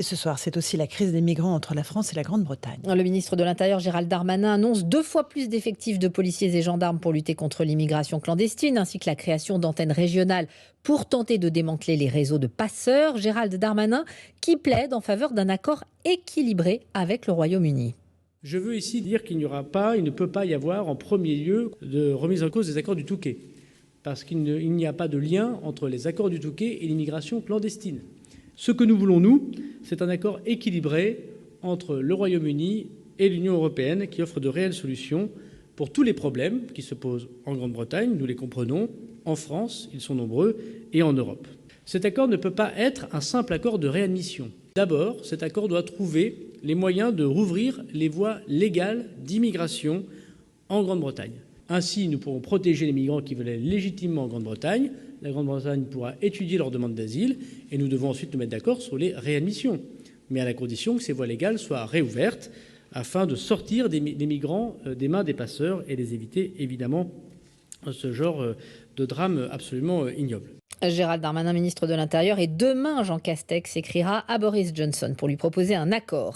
Et ce soir, c'est aussi la crise des migrants entre la France et la Grande-Bretagne. Le ministre de l'Intérieur, Gérald Darmanin, annonce 2 fois plus d'effectifs de policiers et gendarmes pour lutter contre l'immigration clandestine, ainsi que la création d'antennes régionales pour tenter de démanteler les réseaux de passeurs. Gérald Darmanin qui plaide en faveur d'un accord équilibré avec le Royaume-Uni. Je veux ici dire qu'il n'y aura pas, il ne peut pas y avoir en premier lieu de remise en cause des accords du Touquet, parce qu'il n'y a pas de lien entre les accords du Touquet et l'immigration clandestine. Ce que nous voulons, nous, c'est un accord équilibré entre le Royaume-Uni et l'Union européenne qui offre de réelles solutions pour tous les problèmes qui se posent en Grande-Bretagne, nous les comprenons, en France, ils sont nombreux, et en Europe. Cet accord ne peut pas être un simple accord de réadmission. D'abord, cet accord doit trouver les moyens de rouvrir les voies légales d'immigration en Grande-Bretagne. Ainsi, nous pourrons protéger les migrants qui veulent aller légitimement en Grande-Bretagne. La Grande-Bretagne pourra étudier leur demande d'asile et nous devons ensuite nous mettre d'accord sur les réadmissions, mais à la condition que ces voies légales soient réouvertes afin de sortir des migrants des mains des passeurs et les éviter évidemment ce genre de drame absolument ignoble. Gérald Darmanin, ministre de l'Intérieur, et demain, Jean Castex écrira à Boris Johnson pour lui proposer un accord.